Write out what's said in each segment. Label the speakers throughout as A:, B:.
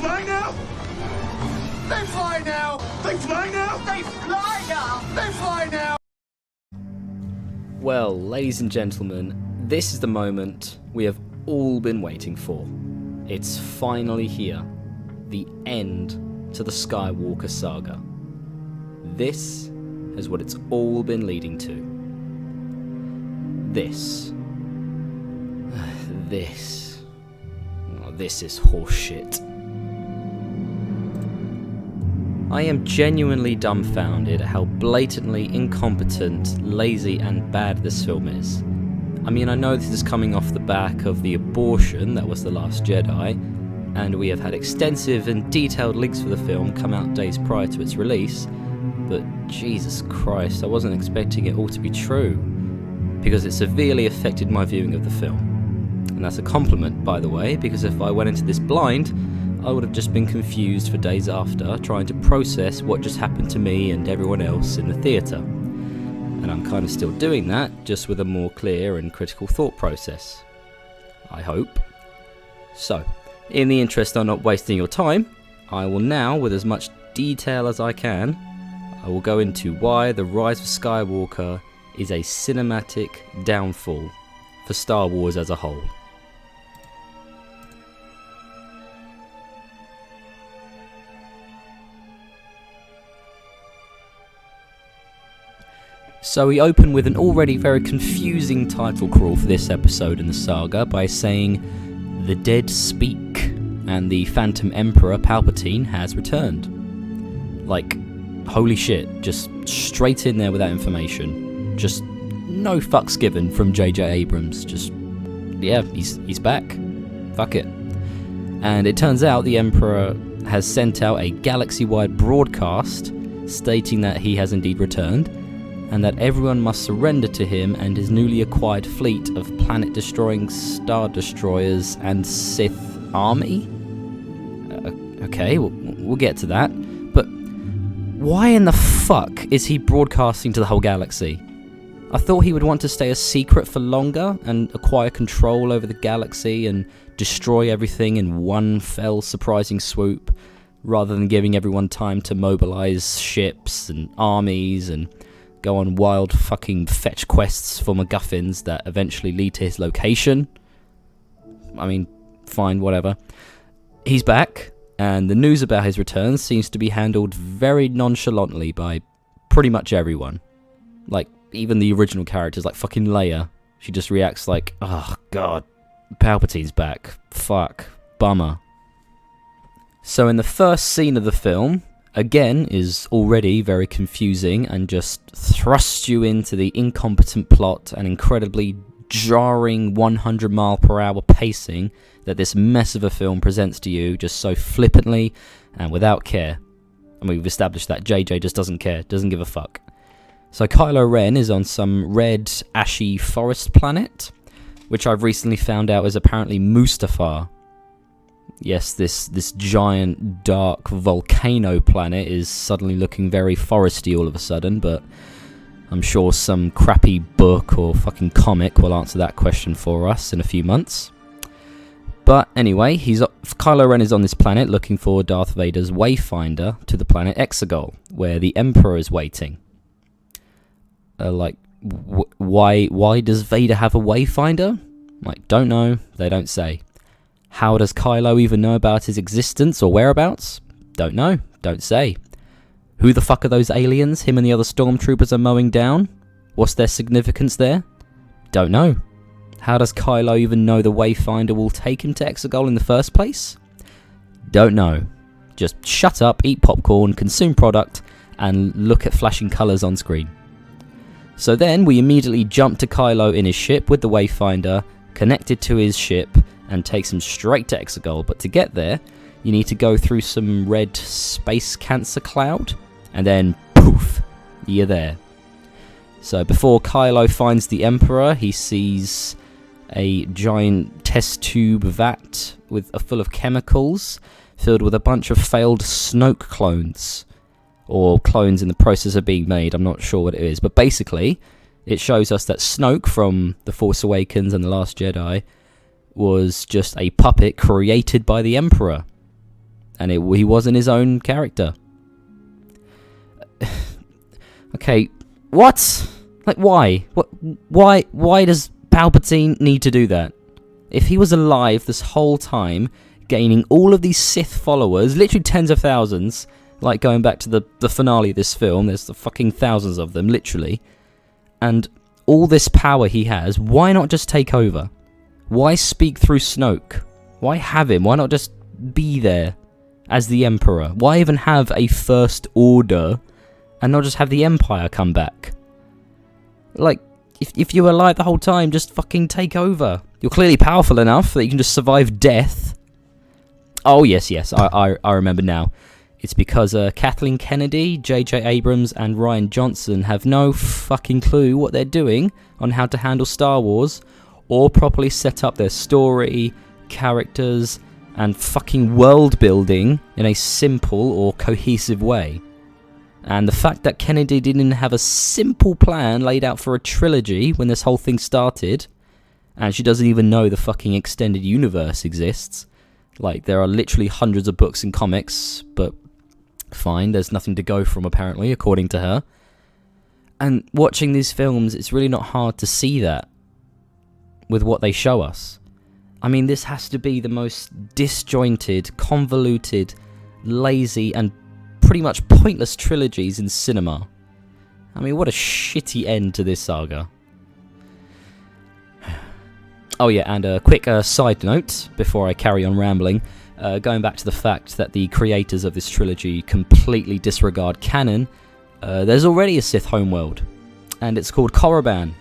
A: fly now! They fly now! They fly now! They fly now! They fly now!
B: Well, ladies and gentlemen, this is the moment we have all been waiting for. It's finally here. The end to the Skywalker saga. This is what it's all been leading to. This is horseshit. I am genuinely dumbfounded at how blatantly incompetent, lazy and bad this film is. I mean, I know this is coming off the back of the abortion that was The Last Jedi, and we have had extensive and detailed leaks for the film come out days prior to its release, but Jesus Christ, I wasn't expecting it all to be true, because it severely affected my viewing of the film. And that's a compliment, by the way, because if I went into this blind, I would have just been confused for days after, trying to process what just happened to me and everyone else in the theatre. And I'm kind of still doing that, just with a more clear and critical thought process. I hope. So, in the interest of not wasting your time, I will now, with as much detail as I can, I will go into why The Rise of Skywalker is a cinematic downfall for Star Wars as a whole. So we open with an already very confusing title crawl for this episode in the saga by saying, "The dead speak, and the Phantom Emperor Palpatine has returned." Like, holy shit, just straight in there with that information. Just no fucks given from J.J. Abrams, just, yeah, he's back. Fuck it. And it turns out the Emperor has sent out a galaxy-wide broadcast stating that he has indeed returned, and that everyone must surrender to him and his newly acquired fleet of planet-destroying Star Destroyers and Sith army? Okay, we'll get to that. But why in the fuck is he broadcasting to the whole galaxy? I thought he would want to stay a secret for longer and acquire control over the galaxy and destroy everything in one fell surprising swoop, rather than giving everyone time to mobilize ships and armies and go on wild fucking fetch quests for MacGuffins that eventually lead to his location. I mean, fine, whatever. He's back, and the news about his return seems to be handled very nonchalantly by pretty much everyone. Like, even the original characters, like fucking Leia. She just reacts like, oh god, Palpatine's back. Fuck. Bummer. So in the first scene of the film, again, is already very confusing and just thrusts you into the incompetent plot and incredibly jarring 100-mile-per-hour pacing that this mess of a film presents to you just so flippantly and without care. And we've established that JJ just doesn't care, doesn't give a fuck. So Kylo Ren is on some red, ashy forest planet, which I've recently found out is apparently Mustafar. Yes, this giant, dark volcano planet is suddenly looking very foresty all of a sudden, but I'm sure some crappy book or fucking comic will answer that question for us in a few months. But anyway, Kylo Ren is on this planet looking for Darth Vader's wayfinder to the planet Exegol, where the Emperor is waiting. Why does Vader have a wayfinder? Like, don't know, they don't say. How does Kylo even know about his existence or whereabouts? Don't know, don't say. Who the fuck are those aliens him and the other stormtroopers are mowing down? What's their significance there? Don't know. How does Kylo even know the Wayfinder will take him to Exegol in the first place? Don't know. Just shut up, eat popcorn, consume product, and look at flashing colours on screen. So then we immediately jump to Kylo in his ship with the Wayfinder, connected to his ship, and takes him straight to Exegol. But to get there, you need to go through some red space cancer cloud, and then poof, you're there. So before Kylo finds the Emperor, he sees a giant test tube vat full of chemicals, filled with a bunch of failed Snoke clones, or clones in the process of being made. I'm not sure what it is, but basically, it shows us that Snoke from The Force Awakens and The Last Jedi was just a puppet created by the Emperor. and he wasn't his own character. Okay, what? Like, why? Why does Palpatine need to do that? If he was alive this whole time, gaining all of these Sith followers, literally tens of thousands, like going back to the finale of this film, there's the fucking thousands of them, literally, and all this power he has, why not just take over? Why speak through Snoke? Why have him? Why not just be there as the Emperor? Why even have a First Order and not just have the Empire come back? Like, if you were alive the whole time, just fucking take over. You're clearly powerful enough that you can just survive death. Oh, yes, I remember now. It's because Kathleen Kennedy, J.J. Abrams, and Rian Johnson have no fucking clue what they're doing on how to handle Star Wars or properly set up their story, characters, and fucking world building in a simple or cohesive way. And the fact that Kennedy didn't even have a simple plan laid out for a trilogy when this whole thing started, and she doesn't even know the fucking extended universe exists. Like, there are literally hundreds of books and comics, but fine, there's nothing to go from apparently, according to her. And watching these films, it's really not hard to see that with what they show us. I mean, this has to be the most disjointed, convoluted, lazy, and pretty much pointless trilogies in cinema. I mean, what a shitty end to this saga. Oh yeah, and a quick side note before I carry on rambling. Going back to the fact that the creators of this trilogy completely disregard canon, there's already a Sith homeworld, and it's called Korriban.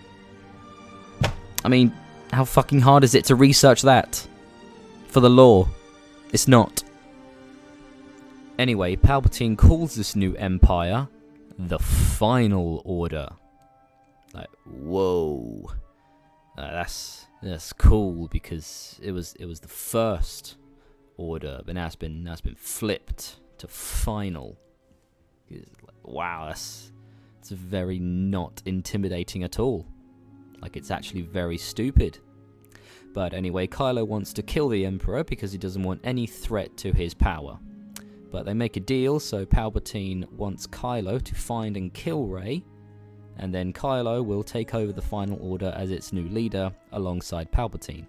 B: I mean, how fucking hard is it to research that? For the lore? It's not. Anyway, Palpatine calls this new empire the Final Order. Like, whoa. That's cool, because it was the First Order, but now it's been flipped to Final. Wow, that's very not intimidating at all. Like, it's actually very stupid. But anyway, Kylo wants to kill the Emperor because he doesn't want any threat to his power. But they make a deal, so Palpatine wants Kylo to find and kill Rey, and then Kylo will take over the Final Order as its new leader alongside Palpatine.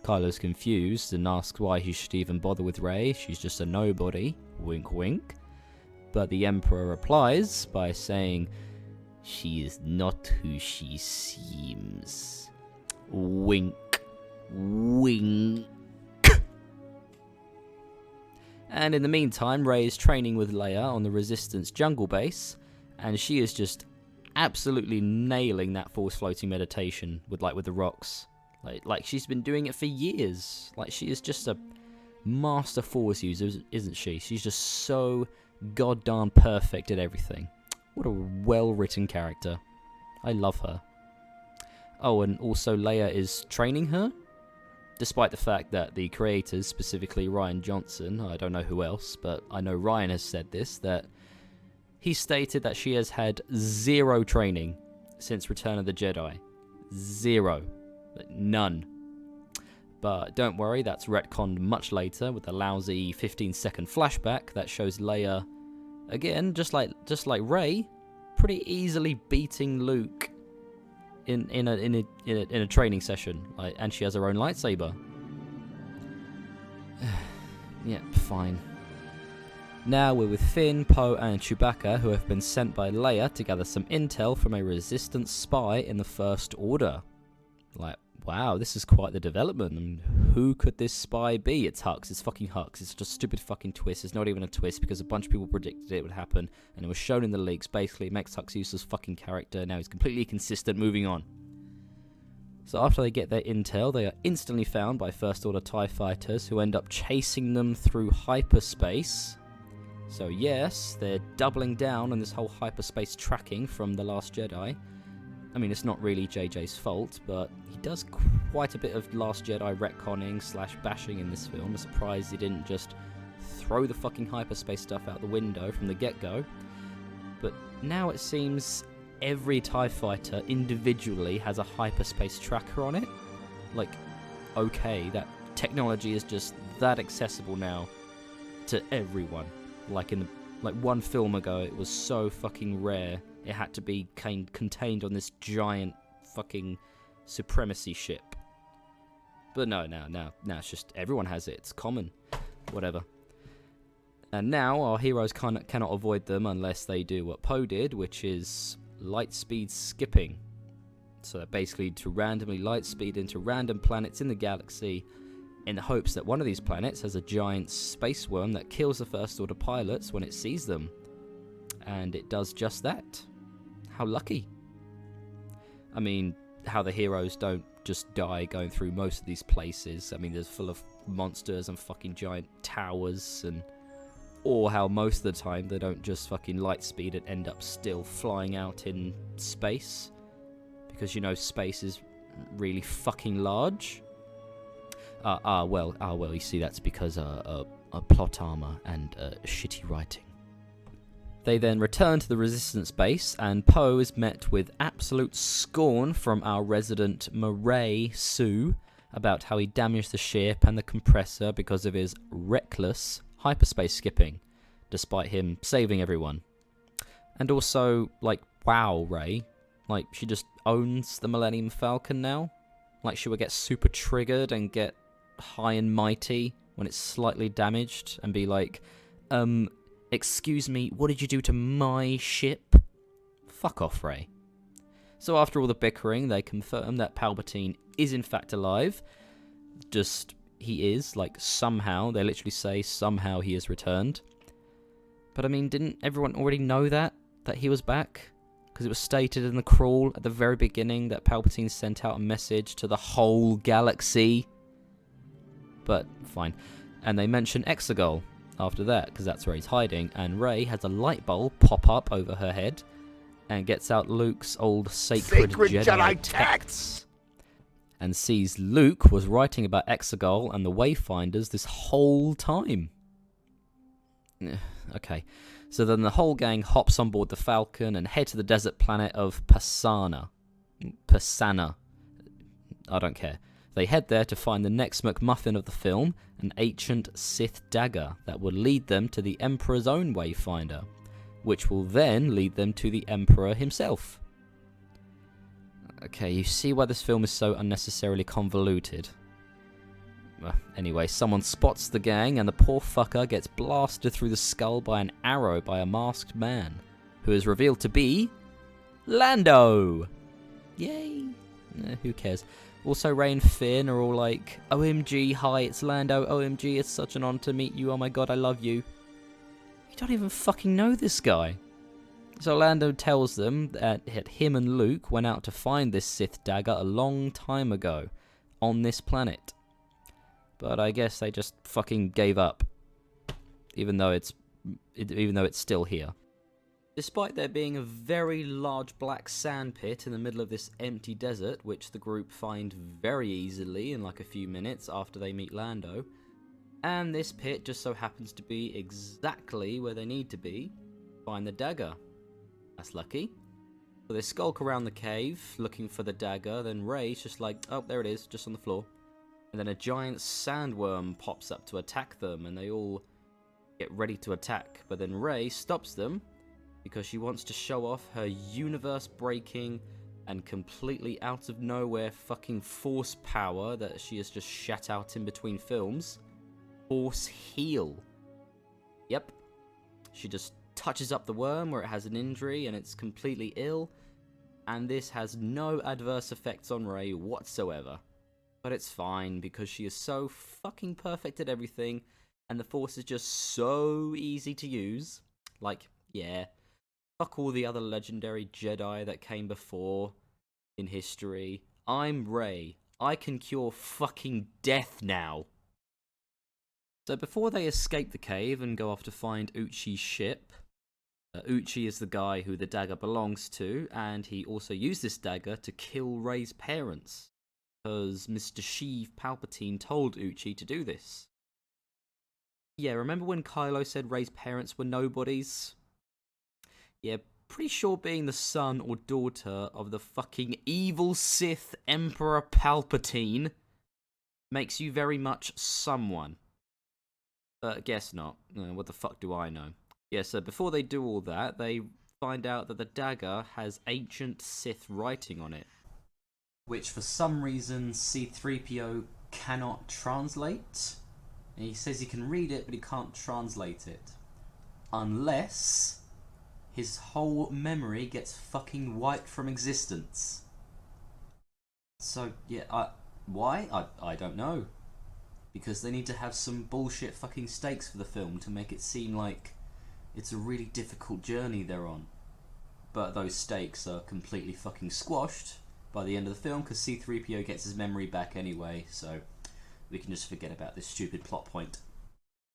B: Kylo's confused and asks why he should even bother with Rey. She's just a nobody. Wink wink. But the Emperor replies by saying, "She is not who she seems." Wink. Wink. And in the meantime, Rey is training with Leia on the Resistance jungle base, and she is just absolutely nailing that force floating meditation with the rocks. Like she's been doing it for years. Like, she is just a master force user, isn't she? She's just so goddamn perfect at everything. What a well-written character. I love her. Oh, and also Leia is training her, despite the fact that the creators, specifically Rian Johnson, I don't know who else, but I know Rian has said this, that he stated that she has had zero training since Return of the Jedi. Zero. None. But don't worry, that's retconned much later with a lousy 15-second flashback that shows Leia, again, just like Rey, pretty easily beating Luke in a training session, and she has her own lightsaber. Yep, fine. Now we're with Finn, Poe, and Chewbacca, who have been sent by Leia to gather some intel from a Resistance spy in the First Order. Like, wow, this is quite the development. I mean, who could this spy be? It's Hux. It's fucking Hux. It's just a stupid fucking twist. It's not even a twist because a bunch of people predicted it would happen, and it was shown in the leaks. Basically, it makes Hux useless fucking character. Now he's completely consistent. Moving on. So after they get their intel, they are instantly found by First Order TIE fighters who end up chasing them through hyperspace. So yes, they're doubling down on this whole hyperspace tracking from The Last Jedi. I mean, it's not really JJ's fault, but he does quite a bit of Last Jedi retconning / bashing in this film. I'm surprised he didn't just throw the fucking hyperspace stuff out the window from the get-go. But now it seems every TIE fighter individually has a hyperspace tracker on it. Like, okay, that technology is just that accessible now to everyone. Like one film ago, it was so fucking rare, it had to be contained on this giant fucking supremacy ship. But no, now it's just everyone has it. It's common. Whatever. And now our heroes cannot avoid them unless they do what Poe did, which is light speed skipping. So basically to randomly light speed into random planets in the galaxy in the hopes that one of these planets has a giant space worm that kills the First Order pilots when it sees them. And it does just that. How lucky. I mean, how the heroes don't just die going through most of these places. I mean, there's full of monsters and fucking giant towers, and or how most of the time they don't just fucking light speed and end up still flying out in space, because you know space is really fucking large. Well, you see, that's because a plot armor and shitty writing. They then return to the Resistance base, and Poe is met with absolute scorn from our resident Murray Sue about how he damaged the ship and the compressor because of his reckless hyperspace skipping, despite him saving everyone. And also, like, wow, Rey, like, she just owns the Millennium Falcon now. Like, she would get super triggered and get high and mighty when it's slightly damaged and be like, excuse me, what did you do to my ship? Fuck off, Rey. So after all the bickering, they confirm that Palpatine is in fact alive. Just, he is, like, somehow. They literally say somehow he has returned. But I mean, didn't everyone already know that he was back? Because it was stated in the crawl at the very beginning that Palpatine sent out a message to the whole galaxy. But, fine. And they mention Exegol after that, because that's where he's hiding, and Rey has a light bulb pop up over her head and gets out Luke's old sacred Jedi texts and sees Luke was writing about Exegol and the Wayfinders this whole time. Okay, so then the whole gang hops on board the Falcon and head to the desert planet of Pasana. I don't care. They head there to find the next MacMuffin of the film, an ancient Sith dagger that will lead them to the Emperor's own Wayfinder, which will then lead them to the Emperor himself. Okay, you see why this film is so unnecessarily convoluted. Anyway, someone spots the gang and the poor fucker gets blasted through the skull by an arrow by a masked man, who is revealed to be Lando! Yay! Who cares? Also, Rey and Finn are all like, OMG, hi, it's Lando, OMG, it's such an honor to meet you, oh my god, I love you. You don't even fucking know this guy. So Lando tells them that him and Luke went out to find this Sith dagger a long time ago, on this planet. But I guess they just fucking gave up, even though it's still here. Despite there being a very large black sand pit in the middle of this empty desert, which the group find very easily in like a few minutes after they meet Lando, and this pit just so happens to be exactly where they need to be, find the dagger. That's lucky. So they skulk around the cave looking for the dagger, then Rey's just like, oh, there it is, just on the floor. And then a giant sandworm pops up to attack them, and they all get ready to attack, but then Rey stops them, because she wants to show off her universe-breaking and completely out of nowhere fucking force power that she has just shat out in between films. Force heal. Yep. She just touches up the worm where it has an injury and it's completely ill, and this has no adverse effects on Rey whatsoever. But it's fine, because she is so fucking perfect at everything, and the Force is just so easy to use. Like, yeah. Fuck all the other legendary Jedi that came before in history. I'm Rey. I can cure fucking death now. So before they escape the cave and go off to find Uchi's ship, Uchi is the guy who the dagger belongs to, and he also used this dagger to kill Rey's parents, because Mr. Sheev Palpatine told Uchi to do this. Yeah, remember when Kylo said Rey's parents were nobodies? Yeah, pretty sure being the son or daughter of the fucking evil Sith Emperor Palpatine makes you very much someone. Guess not. What the fuck do I know? Yeah, so before they do all that, they find out that the dagger has ancient Sith writing on it, which for some reason C-3PO cannot translate. And he says he can read it, but he can't translate it. Unless his whole memory gets fucking wiped from existence. So, yeah, why? I don't know. Because they need to have some bullshit fucking stakes for the film to make it seem like it's a really difficult journey they're on. But those stakes are completely fucking squashed by the end of the film, because C-3PO gets his memory back anyway, so we can just forget about this stupid plot point.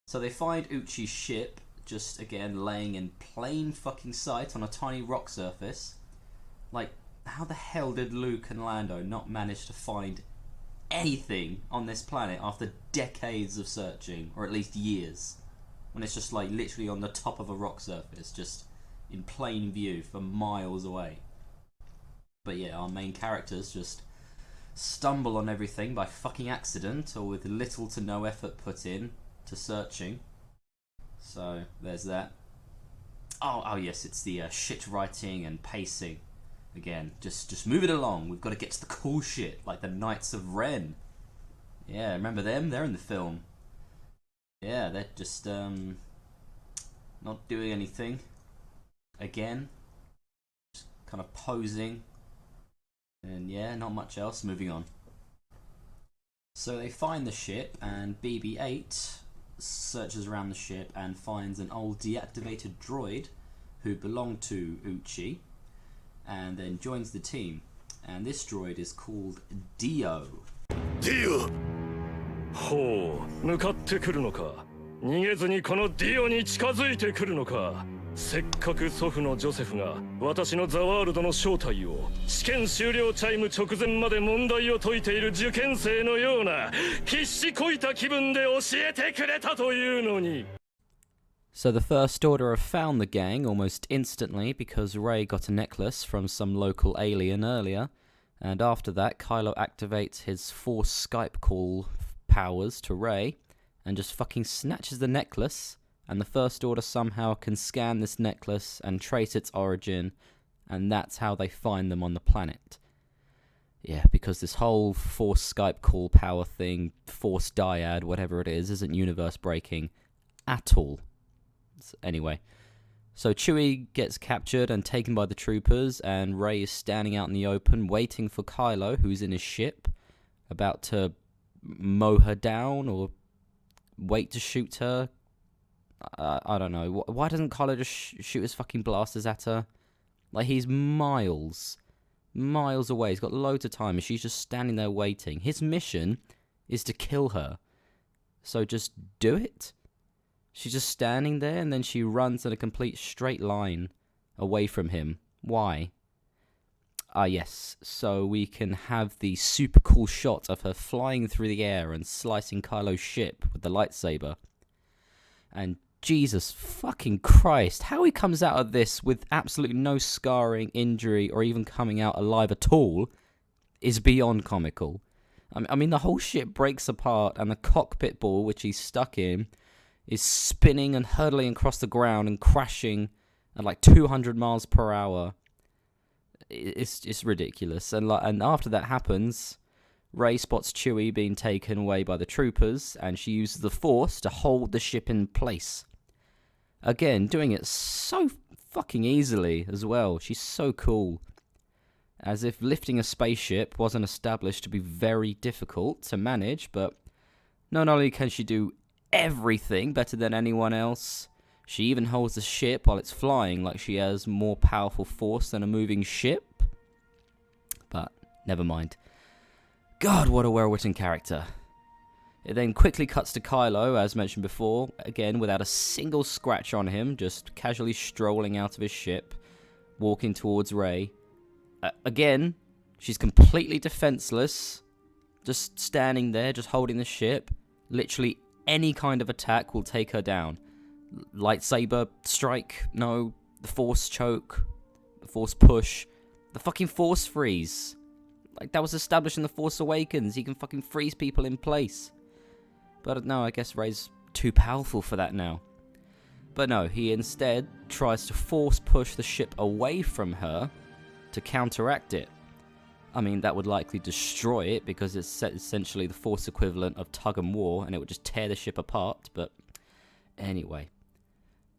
B: So they find Uchi's ship, just again laying in plain fucking sight on a tiny rock surface. Like, how the hell did Luke and Lando not manage to find anything on this planet after decades of searching, or at least years, when it's just like literally on the top of a rock surface, just in plain view for miles away? But yeah, our main characters just stumble on everything by fucking accident, or with little to no effort put in to searching. So there's that. Oh yes, it's the shit writing and pacing. Again, just move it along. We've got to get to the cool shit, like the Knights of Ren. Yeah, remember them? They're in the film. Yeah, they're just not doing anything. Again, just kind of posing. And yeah, not much else. Moving on. So they find the ship, and BB-8 searches around the ship and finds an old deactivated droid who belonged to Uchi, and then joins the team. And this droid is called Dio.
C: Dio! ほう、向かってくるのか。逃げずにこのディオに近づいてくるのか。せっかく祖父のジョセフが私のザワールドの正体を試験終了チャイム直前まで問題を解いている受験生のような必死こいた気分で教えてくれたというのに。
B: So the First Order have found the gang almost instantly because Rey got a necklace from some local alien earlier, and after that Kylo activates his Force Skype call powers to Rey and just fucking snatches the necklace, and the First Order somehow can scan this necklace and trace its origin, and that's how they find them on the planet. Yeah, because this whole Force Skype call power thing, Force Dyad, whatever it is, isn't universe breaking at all. Anyway, so Chewie gets captured and taken by the troopers, and Rey is standing out in the open waiting for Kylo, who's in his ship, about to mow her down or wait to shoot her. I don't know. Why doesn't Kylo just shoot his fucking blasters at her? Like, he's miles away. He's got loads of time, and she's just standing there waiting. His mission is to kill her. So just do it. She's just standing there, and then she runs in a complete straight line away from him. Why? Yes, so we can have the super cool shot of her flying through the air and slicing Kylo's ship with the lightsaber. And Jesus fucking Christ, how he comes out of this with absolutely no scarring, injury, or even coming out alive at all is beyond comical. I mean, the whole ship breaks apart, and the cockpit ball, which he's stuck in, is spinning and hurtling across the ground and crashing at like 200 miles per hour. It's ridiculous. And after that happens, Rey spots Chewie being taken away by the troopers, and she uses the Force to hold the ship in place. Again, doing it so fucking easily as well. She's so cool. As if lifting a spaceship wasn't established to be very difficult to manage, but not only can she do everything better than anyone else, she even holds the ship while it's flying like she has more powerful force than a moving ship. But never mind. God, what a well-written character. It then quickly cuts to Kylo, as mentioned before, again without a single scratch on him, just casually strolling out of his ship, walking towards Rey. Again, she's completely defenseless, just standing there, just holding the ship. Literally any kind of attack will take her down. Lightsaber strike, no. The Force choke, the Force push, the fucking Force freeze. Like, that was established in The Force Awakens. He can fucking freeze people in place. But no, I guess Rey's too powerful for that now. But no, he instead tries to force push the ship away from her to counteract it. I mean, that would likely destroy it because it's essentially the force equivalent of tug and war, and it would just tear the ship apart, but anyway.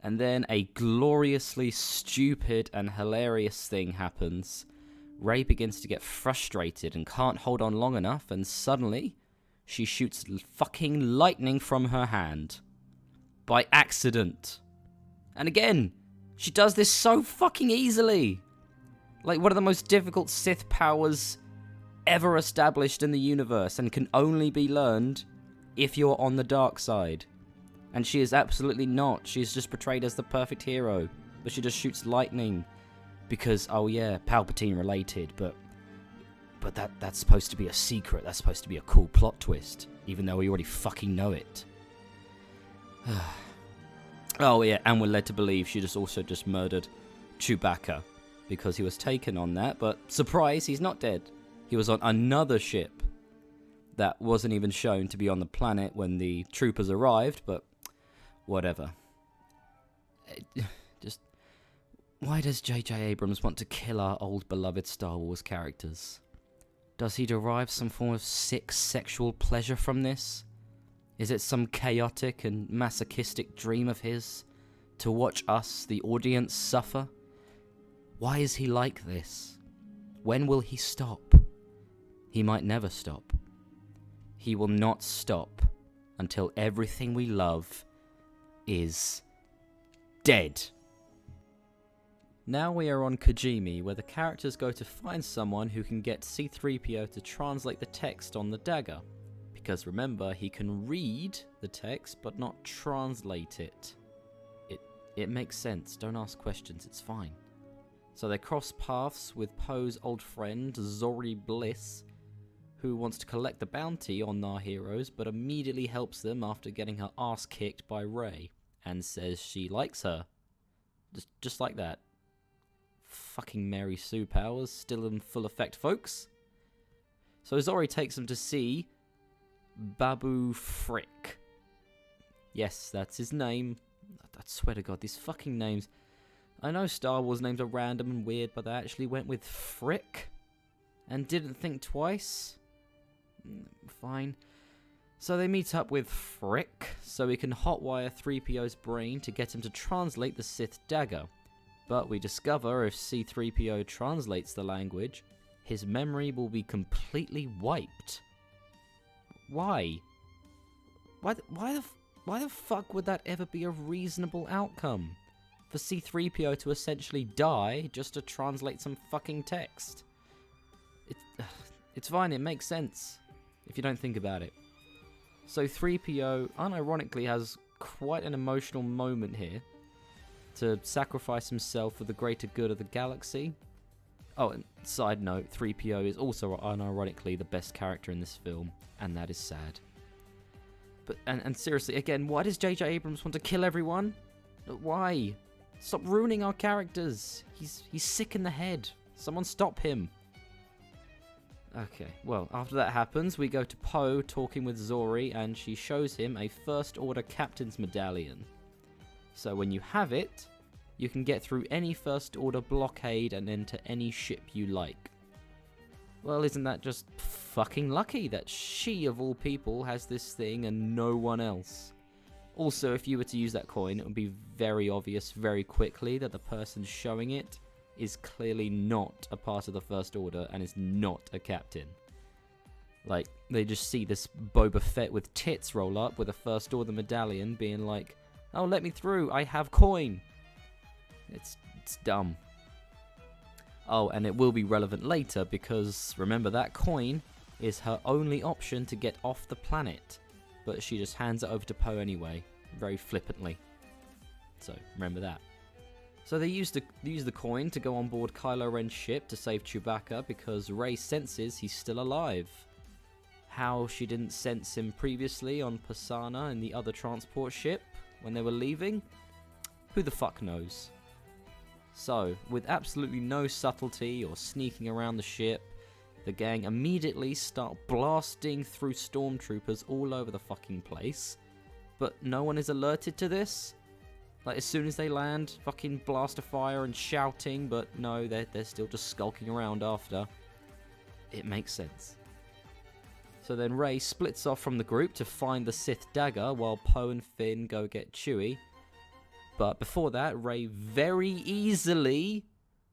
B: And then a gloriously stupid and hilarious thing happens. Rey begins to get frustrated and can't hold on long enough, and suddenly she shoots fucking lightning from her hand. By accident. And again, she does this so fucking easily. Like one of the most difficult Sith powers ever established in the universe, and can only be learned if you're on the dark side. And she is absolutely not. She's just portrayed as the perfect hero. But she just shoots lightning. Because, oh yeah, Palpatine related, but that's supposed to be a secret. That's supposed to be a cool plot twist. Even though we already fucking know it. Oh yeah, and we're led to believe she also just murdered Chewbacca. Because he was taken on that, but surprise, he's not dead. He was on another ship that wasn't even shown to be on the planet when the troopers arrived, but whatever. Just, why does J.J. Abrams want to kill our old beloved Star Wars characters? Does he derive some form of sick sexual pleasure from this? Is it some chaotic and masochistic dream of his to watch us, the audience, suffer? Why is he like this? When will he stop? He might never stop. He will not stop until everything we love is dead. Now we are on Kijimi, where the characters go to find someone who can get C-3PO to translate the text on the dagger. Because remember, he can read the text, but not translate it. It makes sense. Don't ask questions, it's fine. So they cross paths with Poe's old friend, Zori Bliss, who wants to collect the bounty on our heroes, but immediately helps them after getting her ass kicked by Rey, and says she likes her. Just like that. Fucking Mary Sue powers, still in full effect, folks. So Zori takes them to see Babu Frick. Yes, that's his name. I swear to God, these fucking names. I know Star Wars names are random and weird, but they actually went with Frick and didn't think twice. Fine. So they meet up with Frick so we can hotwire 3PO's brain to get him to translate the Sith dagger. But we discover if C-3PO translates the language, his memory will be completely wiped. Why? Why the fuck would that ever be a reasonable outcome? For C-3PO to essentially die just to translate some fucking text. It's fine, it makes sense if you don't think about it. So 3PO unironically has quite an emotional moment here to sacrifice himself for the greater good of the galaxy. Oh, and side note, 3PO is also unironically the best character in this film, and that is sad. But and seriously, again, why does J.J. Abrams want to kill everyone? Why? Stop ruining our characters. He's sick in the head. Someone stop him. Okay, well, after that happens, we go to Poe talking with Zori, and she shows him a First Order Captain's Medallion. So when you have it, you can get through any First Order blockade and enter any ship you like. Well, isn't that just fucking lucky that she, of all people, has this thing and no one else? Also, if you were to use that coin, it would be very obvious very quickly that the person showing it is clearly not a part of the First Order and is not a captain. Like, they just see this Boba Fett with tits roll up with a First Order medallion being like, oh, let me through, I have coin. It's dumb. Oh, and it will be relevant later because, remember, that coin is her only option to get off the planet. But she just hands it over to Poe anyway, very flippantly. So, remember that. So they use the coin to go on board Kylo Ren's ship to save Chewbacca because Rey senses he's still alive. How she didn't sense him previously on Pasana and the other transport ship when they were leaving? Who the fuck knows? So, with absolutely no subtlety or sneaking around the ship, the gang immediately start blasting through stormtroopers all over the fucking place, but no one is alerted to this? Like, as soon as they land, fucking blast a fire and shouting, but no, they're still just skulking around after. It makes sense. So then Rey splits off from the group to find the Sith dagger, while Poe and Finn go get Chewie. But before that, Rey very easily,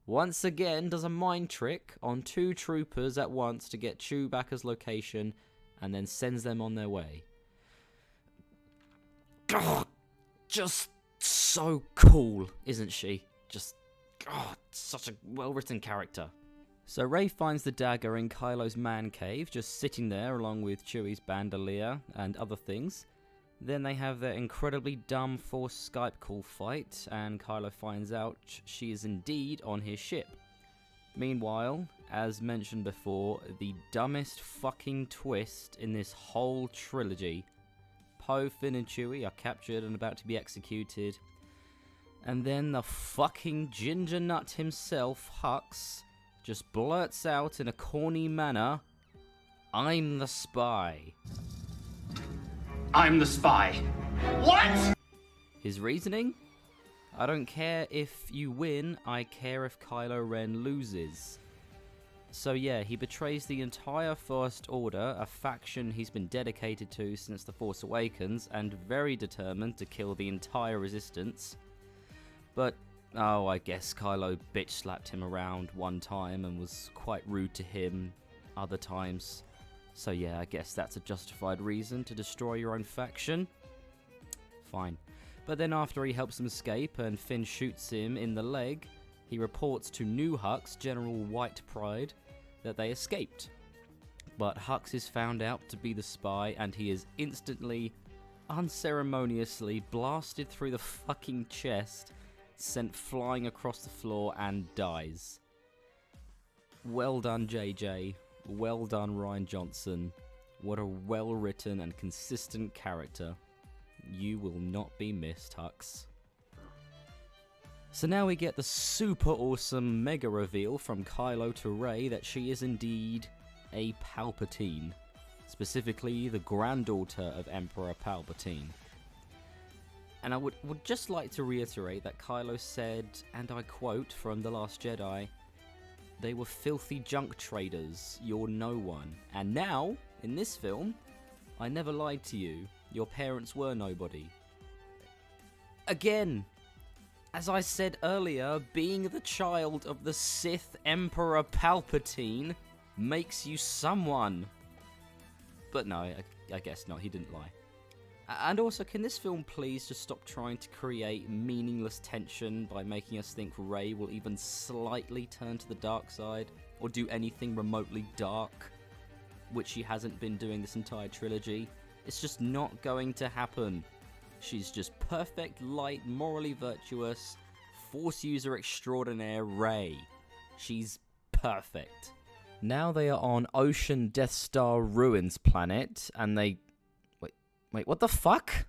B: once again, does a mind trick on 2 troopers at once to get Chewbacca's location, and then sends them on their way. God, just so cool, isn't she? Just, God, such a well-written character. So Rey finds the dagger in Kylo's man cave, just sitting there along with Chewie's bandolier and other things. Then they have their incredibly dumb Force Skype call fight, and Kylo finds out she is indeed on his ship. Meanwhile, as mentioned before, the dumbest fucking twist in this whole trilogy. Poe, Finn and Chewie are captured and about to be executed. And then the fucking ginger nut himself, Hux, just blurts out in a corny manner, "I'm the spy."
A: I'm the spy. What?
B: His reasoning? I don't care if you win, I care if Kylo Ren loses. So yeah, he betrays the entire First Order, a faction he's been dedicated to since The Force Awakens, and very determined to kill the entire Resistance. But, oh, I guess Kylo bitch slapped him around one time and was quite rude to him other times. So yeah, I guess that's a justified reason to destroy your own faction. Fine. But then after he helps them escape and Finn shoots him in the leg, he reports to new Hux, General White Pride, that they escaped. But Hux is found out to be the spy, and he is instantly, unceremoniously blasted through the fucking chest, sent flying across the floor, and dies. Well done, JJ. Well done, Rian Johnson. What a well-written and consistent character. You will not be missed, Hux. So now we get the super awesome mega reveal from Kylo to Rey that she is indeed a Palpatine. Specifically, the granddaughter of Emperor Palpatine. And I would just like to reiterate that Kylo said, and I quote from The Last Jedi, "They were filthy junk traders, you're no one. And now, in this film, I never lied to you, your parents were nobody." Again, as I said earlier, being the child of the Sith Emperor Palpatine makes you someone. But no, I guess not, he didn't lie. And also, can this film please just stop trying to create meaningless tension by making us think Rey will even slightly turn to the dark side, or do anything remotely dark, which she hasn't been doing this entire trilogy? It's just not going to happen. She's just perfect, light, morally virtuous, Force user extraordinaire Rey. She's perfect. Now they are on Ocean Death Star Ruins planet, and they... Wait, what the fuck?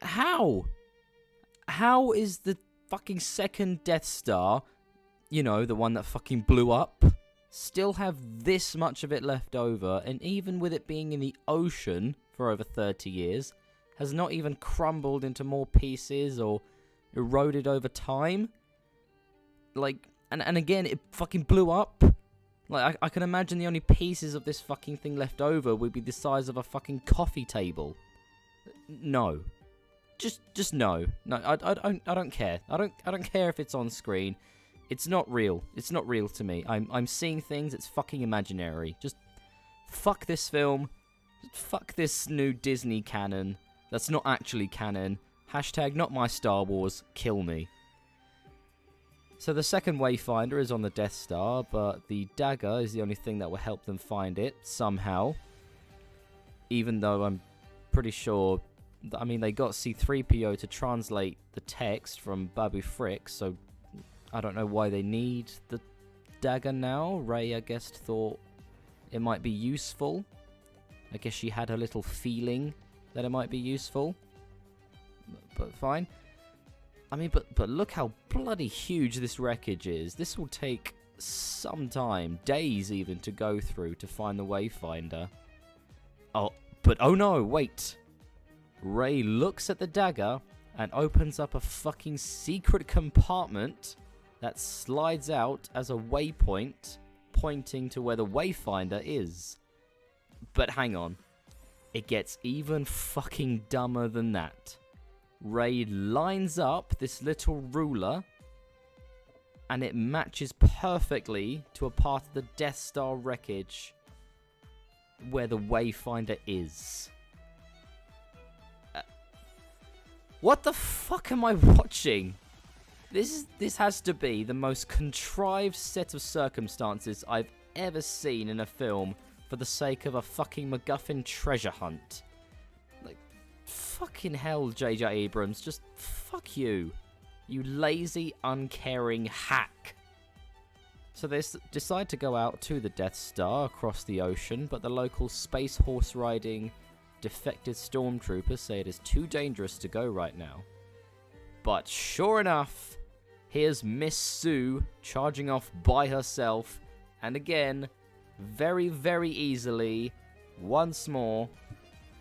B: How? How is the fucking second Death Star, you know, the one that fucking blew up, still have this much of it left over, and even with it being in the ocean for over 30 years, has not even crumbled into more pieces or eroded over time? Like, and again, it fucking blew up. Like, I can imagine the only pieces of this fucking thing left over would be the size of a fucking coffee table. No. Just no. No, I don't care. I don't care if it's on screen. It's not real. It's not real to me. I'm seeing things, it's fucking imaginary. Just fuck this film. Fuck this new Disney canon. That's not actually canon. Hashtag not my Star Wars. Kill me. So the second Wayfinder is on the Death Star, but the dagger is the only thing that will help them find it, somehow. Even though I'm pretty sure... I mean, they got C-3PO to translate the text from Babu Frick, so I don't know why they need the dagger now. Rey, I guess, thought it might be useful. I guess she had her little feeling that it might be useful. But fine. I mean, but look how bloody huge this wreckage is. This will take some time, days even, to go through to find the Wayfinder. Oh, but oh no, wait. Rey looks at the dagger and opens up a fucking secret compartment that slides out as a waypoint pointing to where the Wayfinder is. But hang on. It gets even fucking dumber than that. Rey lines up this little ruler and it matches perfectly to a part of the Death Star wreckage where the Wayfinder is. What the fuck am I watching? This has to be the most contrived set of circumstances I've ever seen in a film for the sake of a fucking MacGuffin treasure hunt. Like, fucking hell, J.J. Abrams, just fuck you. You lazy, uncaring hack. So they decide to go out to the Death Star across the ocean, but the local space horse riding defected stormtroopers say it is too dangerous to go right now. But sure enough, here's Miss Sue charging off by herself, and again, very, very easily, once more,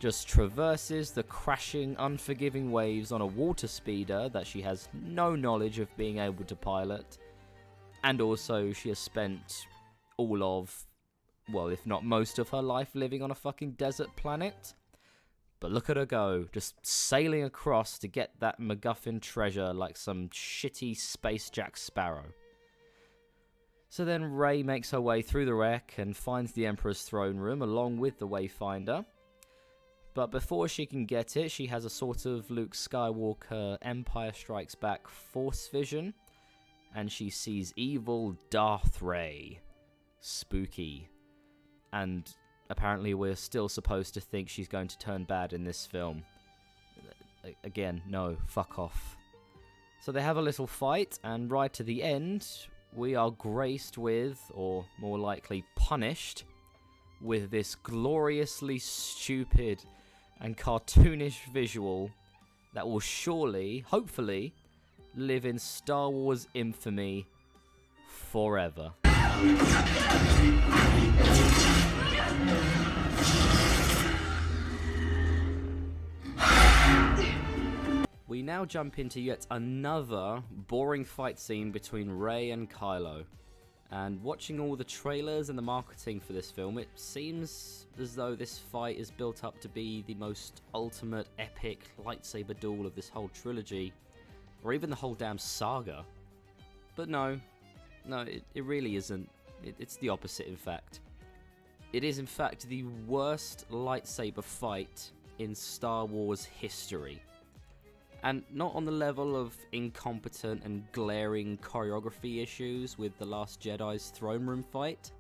B: just traverses the crashing, unforgiving waves on a water speeder that she has no knowledge of being able to pilot, and also she has spent all of, well, if not most of her life living on a fucking desert planet. But look at her go, just sailing across to get that MacGuffin treasure like some shitty space Jack Sparrow. So then Rey makes her way through the wreck and finds the Emperor's throne room along with the Wayfinder. But before she can get it, she has a sort of Luke Skywalker Empire Strikes Back Force vision, and she sees evil Darth Rey. Spooky. And apparently we're still supposed to think she's going to turn bad in this film. Again, no, fuck off. So they have a little fight, and right to the end, we are graced with, or more likely punished, with this gloriously stupid and cartoonish visual that will surely, hopefully, live in Star Wars infamy forever. We now jump into yet another boring fight scene between Rey and Kylo. And watching all the trailers and the marketing for this film, it seems as though this fight is built up to be the most ultimate epic lightsaber duel of this whole trilogy, or even the whole damn saga. But no, it really isn't. It's the opposite, in fact. It is, in fact, the worst lightsaber fight in Star Wars history. And not on the level of incompetent and glaring choreography issues with The Last Jedi's throne room fight.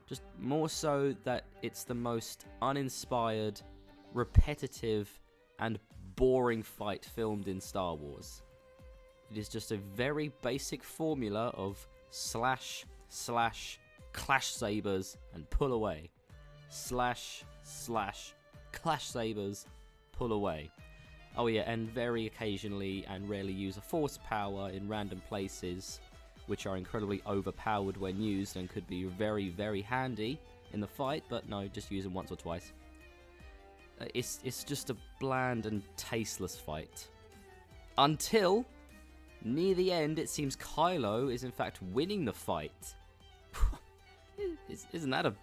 B: Just more so that it's the most uninspired, repetitive, and boring fight filmed in Star Wars. It is just a very basic formula of slash, clash sabers, and pull away. Slash, clash sabers, pull away. Oh yeah, and very occasionally and rarely use a force power in random places, which are incredibly overpowered when used and could be very, very handy in the fight, but no, just use them once or twice. It's just a bland and tasteless fight. Until, near the end, it seems Kylo is in fact winning the fight. Isn't that a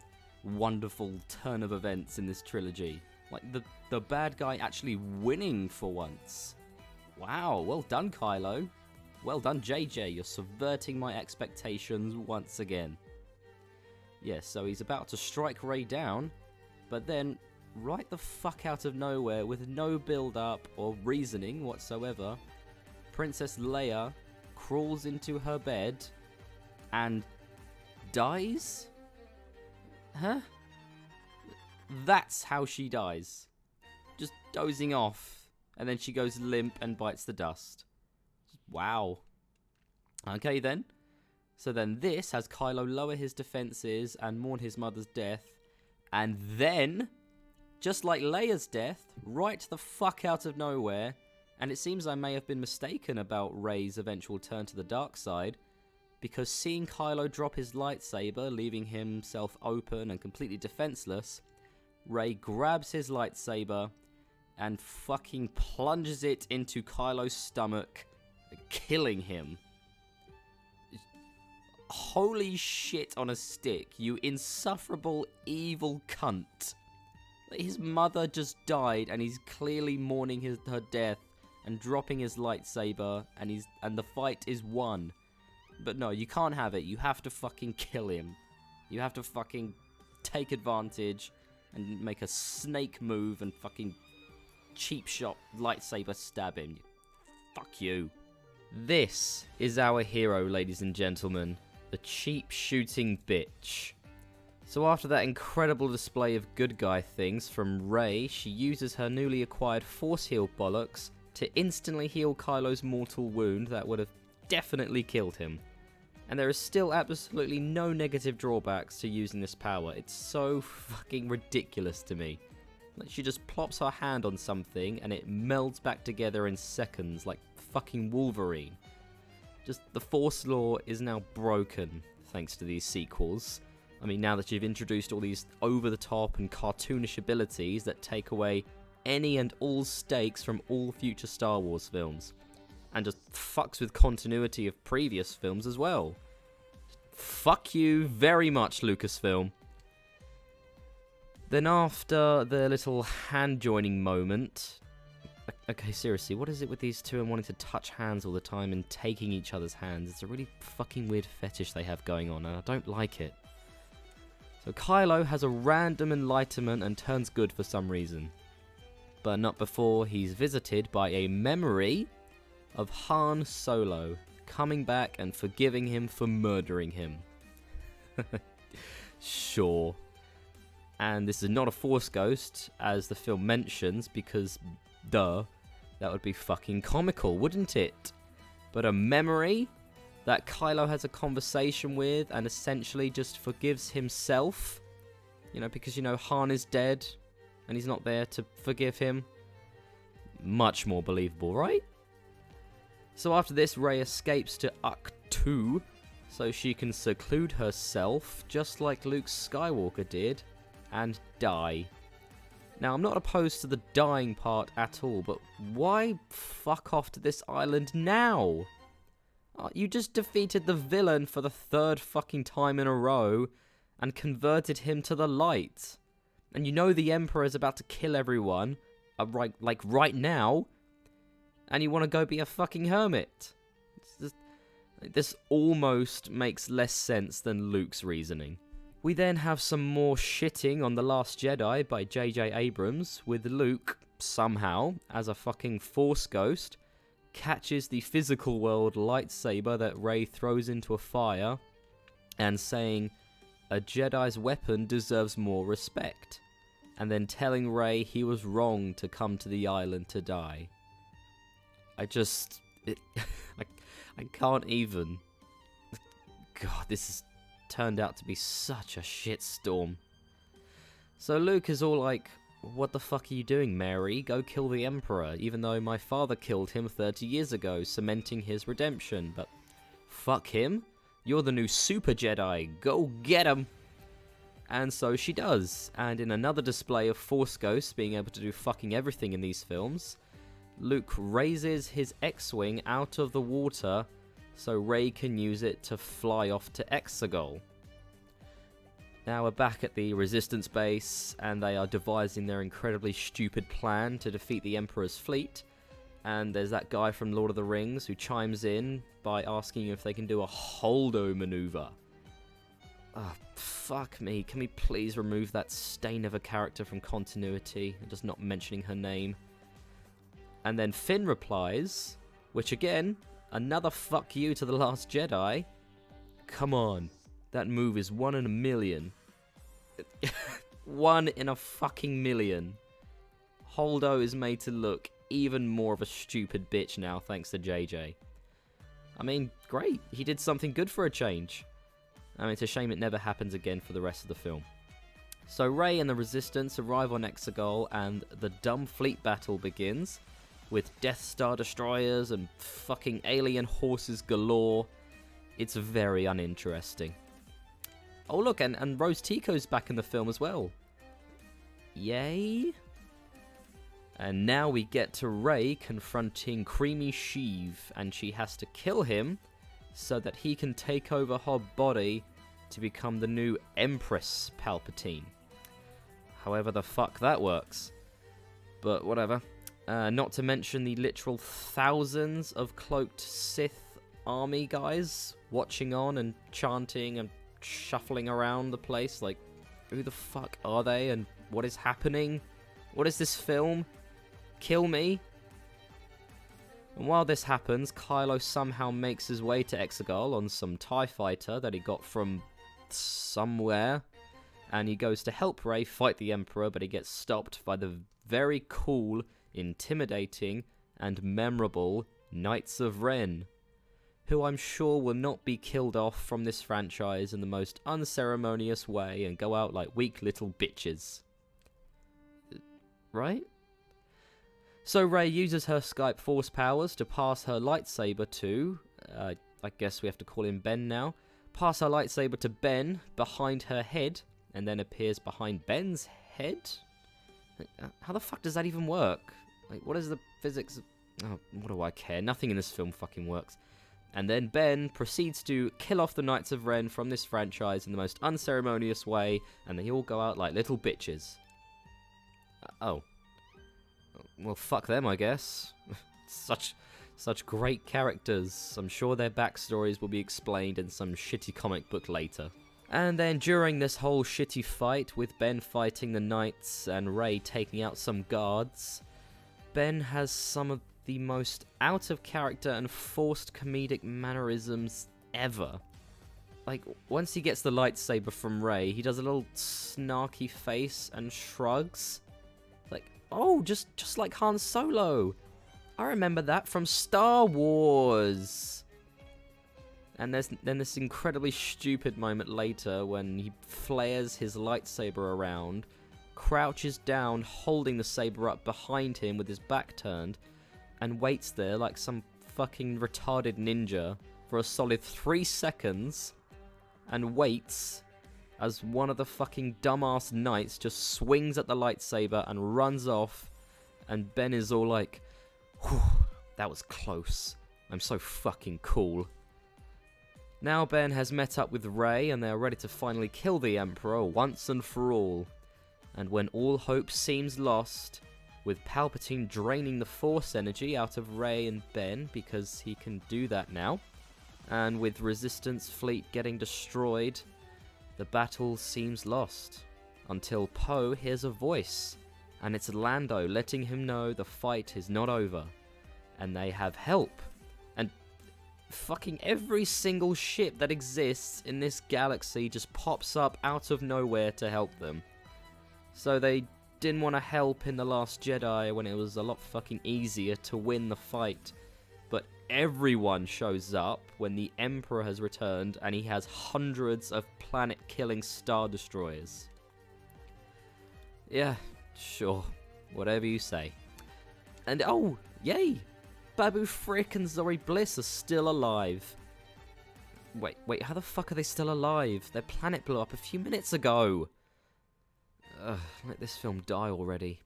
B: wonderful turn of events in this trilogy? Like, the bad guy actually winning for once. Wow, well done, Kylo. Well done, JJ. You're subverting my expectations once again. Yes, so he's about to strike Rey down, but then, right the fuck out of nowhere, with no build-up or reasoning whatsoever, Princess Leia crawls into her bed and dies? Huh? That's how she dies. Just dozing off, and then she goes limp and bites the dust. Wow. Okay then. So then this has Kylo lower his defenses and mourn his mother's death, and then, just like Leia's death, right the fuck out of nowhere, and it seems I may have been mistaken about Rey's eventual turn to the dark side, because seeing Kylo drop his lightsaber, leaving himself open and completely defenseless, Rey grabs his lightsaber and fucking plunges it into Kylo's stomach, killing him. Holy shit on a stick, you insufferable evil cunt. His mother just died and he's clearly mourning her death and dropping his lightsaber and the fight is won. But no, you can't have it. You have to fucking kill him. You have to fucking take advantage and make a snake move and fucking cheap shot lightsaber stab him. Fuck you. This is our hero, ladies and gentlemen. The cheap shooting bitch. So after that incredible display of good guy things from Rey, she uses her newly acquired force heal bollocks to instantly heal Kylo's mortal wound that would have definitely killed him. And there is still absolutely no negative drawbacks to using this power. It's so fucking ridiculous to me. Like, she just plops her hand on something and it melds back together in seconds like fucking Wolverine. Just the Force law is now broken thanks to these sequels. I mean, now that you've introduced all these over-the-top and cartoonish abilities that take away any and all stakes from all future Star Wars films. And just fucks with continuity of previous films as well. Fuck you very much, Lucasfilm. Then after the little hand-joining moment... Okay, seriously, what is it with these two and wanting to touch hands all the time and taking each other's hands? It's a really fucking weird fetish they have going on, and I don't like it. So Kylo has a random enlightenment and turns good for some reason. But not before he's visited by a memory of Han Solo coming back and forgiving him for murdering him. Sure. And this is not a Force ghost, as the film mentions, because, duh, that would be fucking comical, wouldn't it? But a memory that Kylo has a conversation with and essentially just forgives himself. You know, because, you know, Han is dead and he's not there to forgive him. Much more believable, right? So after this, Rey escapes to Ahch-To so she can seclude herself, just like Luke Skywalker did, and die. Now, I'm not opposed to the dying part at all, but why fuck off to this island now? You just defeated the villain for the third fucking time in a row and converted him to the light. And you know the Emperor is about to kill everyone, right now, and you want to go be a fucking hermit. This almost makes less sense than Luke's reasoning. We then have some more shitting on The Last Jedi by J.J. Abrams, with Luke, somehow, as a fucking Force ghost, catches the physical world lightsaber that Rey throws into a fire, and saying, a Jedi's weapon deserves more respect, and then telling Rey he was wrong to come to the island to die. I can't even. God, this has turned out to be such a shitstorm. So Luke is all like, what the fuck are you doing, Mary? Go kill the Emperor, even though my father killed him 30 years ago, cementing his redemption. But fuck him. You're the new Super Jedi. Go get him. And so she does. And in another display of Force ghosts being able to do fucking everything in these films, Luke raises his X-Wing out of the water so Rey can use it to fly off to Exegol. Now we're back at the Resistance base, and they are devising their incredibly stupid plan to defeat the Emperor's fleet. And there's that guy from Lord of the Rings who chimes in by asking if they can do a Holdo maneuver. Oh, fuck me. Can we please remove that stain of a character from continuity and just not mentioning her name? And then Finn replies, which again, another fuck you to The Last Jedi. Come on. That move is 1 in a million. 1 in a fucking million. Holdo is made to look even more of a stupid bitch now, thanks to JJ. I mean, great. He did something good for a change. I mean, it's a shame it never happens again for the rest of the film. So Rey and the Resistance arrive on Exegol, and the dumb fleet battle begins, with Death Star destroyers and fucking alien horses galore. It's very uninteresting. Oh look, and Rose Tico's back in the film as well. Yay? And now we get to Rey confronting Creamy Sheev, and she has to kill him so that he can take over her body to become the new Empress Palpatine. However the fuck that works. But whatever. Not to mention the literal thousands of cloaked Sith army guys watching on and chanting and shuffling around the place. Like, who the fuck are they and what is happening? What is this film? Kill me? And while this happens, Kylo somehow makes his way to Exegol on some TIE fighter that he got from somewhere. And he goes to help Rey fight the Emperor, but he gets stopped by the very cool, intimidating, and memorable Knights of Ren, who I'm sure will not be killed off from this franchise in the most unceremonious way and go out like weak little bitches. Right? So Rey uses her Skype force powers to pass her lightsaber to, I guess we have to call him Ben now, pass her lightsaber to Ben behind her head, and then appears behind Ben's head? How the fuck does that even work? Like, what is the physics? Oh, what do I care? Nothing in this film fucking works. And then Ben proceeds to kill off the Knights of Ren from this franchise in the most unceremonious way, and they all go out like little bitches. Oh. Well, fuck them, I guess. Such great characters. I'm sure their backstories will be explained in some shitty comic book later. And then during this whole shitty fight, with Ben fighting the Knights and Rey taking out some guards, Ben has some of the most out-of-character and forced comedic mannerisms ever. Like, once he gets the lightsaber from Rey, he does a little snarky face and shrugs. Like, oh, just like Han Solo. I remember that from Star Wars. And there's then this incredibly stupid moment later when he flares his lightsaber around, crouches down holding the saber up behind him with his back turned, and waits there like some fucking retarded ninja for a solid 3 seconds, and waits as one of the fucking dumbass knights just swings at the lightsaber and runs off, and Ben is all like, whew, that was close. I'm so fucking cool. Now Ben has met up with Rey and they're ready to finally kill the Emperor once and for all. And when all hope seems lost, with Palpatine draining the Force energy out of Rey and Ben because he can do that now, and with Resistance fleet getting destroyed, the battle seems lost. Until Poe hears a voice, and it's Lando letting him know the fight is not over, and they have help. And fucking every single ship that exists in this galaxy just pops up out of nowhere to help them. So they didn't want to help in The Last Jedi when it was a lot fucking easier to win the fight. But everyone shows up when the Emperor has returned and he has hundreds of planet-killing Star Destroyers. Yeah, sure. Whatever you say. And oh, yay! Babu Frick and Zori Bliss are still alive. Wait, how the fuck are they still alive? Their planet blew up a few minutes ago. Ugh, let this film die already.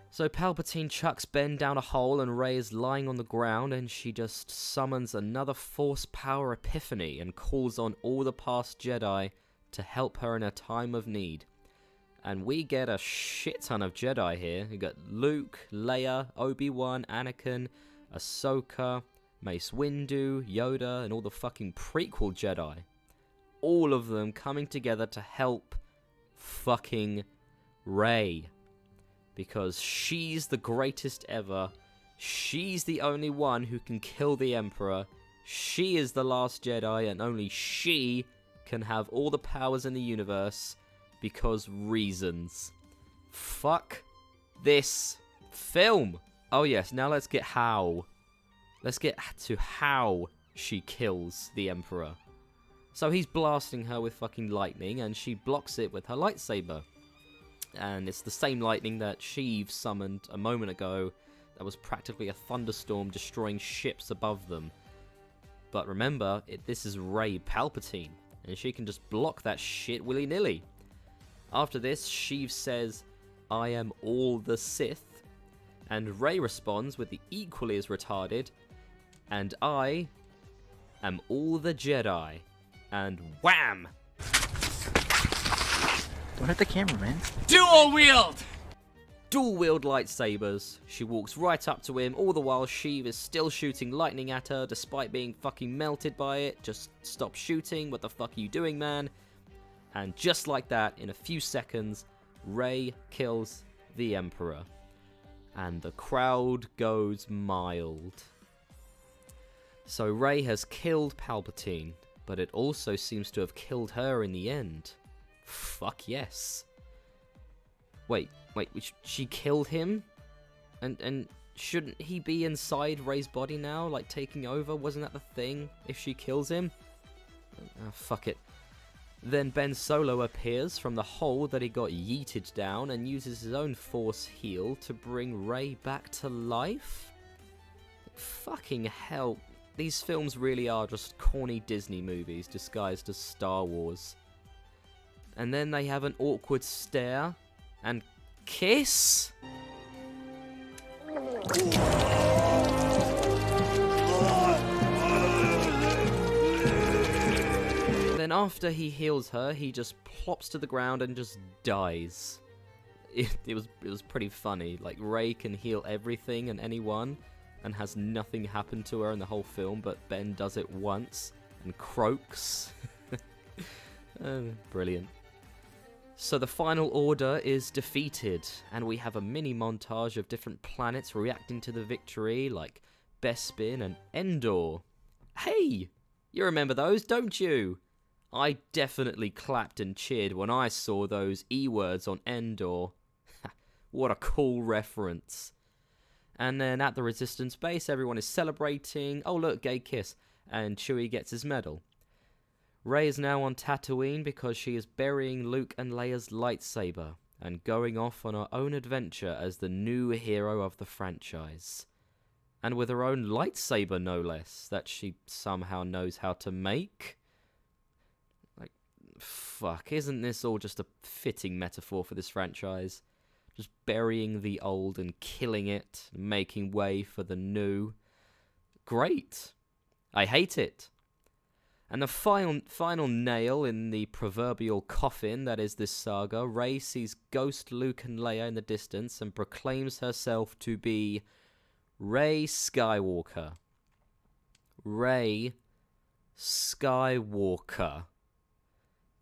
B: So Palpatine chucks Ben down a hole and Rey is lying on the ground and she just summons another Force power epiphany and calls on all the past Jedi to help her in a time of need. And we get a shit ton of Jedi here. We got Luke, Leia, Obi-Wan, Anakin, Ahsoka, Mace Windu, Yoda, and all the fucking prequel Jedi. All of them coming together to help fucking Rey. Because she's the greatest ever. She's the only one who can kill the Emperor. She is the last Jedi, and only she can have all the powers in the universe. Because reasons. Fuck this film. Oh yes, now let's get how. Let's get to how she kills the Emperor. So he's blasting her with fucking lightning and she blocks it with her lightsaber. And it's the same lightning that Sheev summoned a moment ago that was practically a thunderstorm destroying ships above them. But remember, this is Rey Palpatine, and she can just block that shit willy-nilly. After this, Sheev says, "I am all the Sith," And Rey responds with the equally as retarded, "And I am all the Jedi." And wham!
D: Don't hit the camera, man.
A: Dual wield!
B: Dual-wield lightsabers. She walks right up to him, all the while Sheev is still shooting lightning at her despite being fucking melted by it. Just stop shooting, what the fuck are you doing, man? And just like that, in a few seconds, Rey kills the Emperor. And the crowd goes mild. So Rey has killed Palpatine, but it also seems to have killed her in the end. Fuck yes. Wait, she killed him? And shouldn't he be inside Rey's body now, like taking over? Wasn't that the thing, if she kills him? Oh, fuck it. Then Ben Solo appears from the hole that he got yeeted down and uses his own force heal to bring Rey back to life? Fucking hell, these films really are just corny Disney movies disguised as Star Wars. And then they have an awkward stare and kiss? Then after he heals her, he just plops to the ground and just dies. It was pretty funny. Like, Rey can heal everything and anyone and has nothing happen to her in the whole film, but Ben does it once and croaks. Brilliant. So the Final Order is defeated, and we have a mini montage of different planets reacting to the victory, like Bespin and Endor. Hey! You remember those, don't you? I definitely clapped and cheered when I saw those E-words on Endor. What a cool reference. And then at the Resistance base, everyone is celebrating. Oh look, gay kiss. And Chewie gets his medal. Rey is now on Tatooine because she is burying Luke and Leia's lightsaber and going off on her own adventure as the new hero of the franchise. And with her own lightsaber, no less, that she somehow knows how to make. Like, fuck, isn't this all just a fitting metaphor for this franchise? Just burying the old and killing it, making way for the new. Great. I hate it. And the final nail in the proverbial coffin that is this saga, Rey sees Ghost Luke and Leia in the distance and proclaims herself to be Rey Skywalker. Rey Skywalker.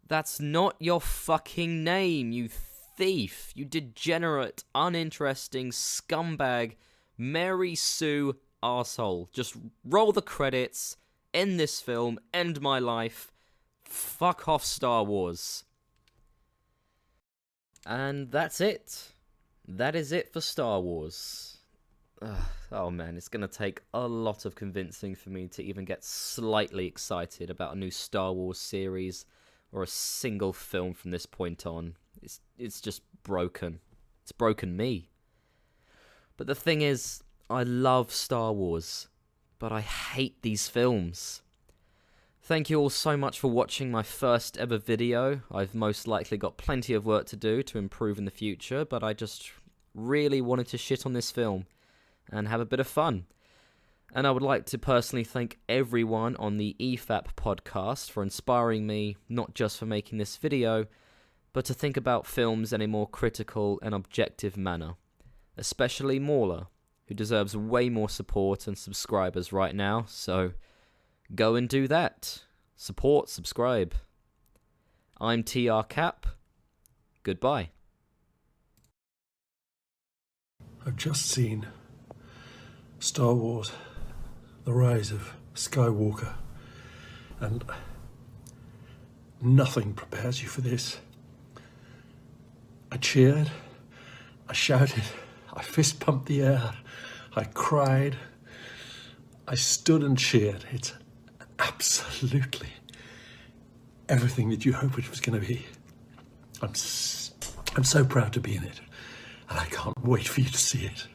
B: That's not your fucking name, you thief. You degenerate, uninteresting, scumbag, Mary Sue arsehole. Just roll the credits. End this film, end my life, fuck off Star Wars. And that's it. That is it for Star Wars. Oh man, it's going to take a lot of convincing for me to even get slightly excited about a new Star Wars series or a single film from this point on. It's just broken. It's broken me. But the thing is, I love Star Wars. But I hate these films. Thank you all so much for watching my first ever video. I've most likely got plenty of work to do to improve in the future, but I just really wanted to shit on this film and have a bit of fun. And I would like to personally thank everyone on the EFAP podcast for inspiring me, not just for making this video, but to think about films in a more critical and objective manner. Especially Mauler, who deserves way more support and subscribers right now, so go and do that. Support, subscribe. I'm TR Cap. Goodbye.
E: I've just seen Star Wars, The Rise of Skywalker, and nothing prepares you for this. I cheered, I shouted, I fist pumped the air, I cried, I stood and cheered. It's absolutely everything that you hoped it was going to be. I'm so proud to be in it, and I can't wait for you to see it.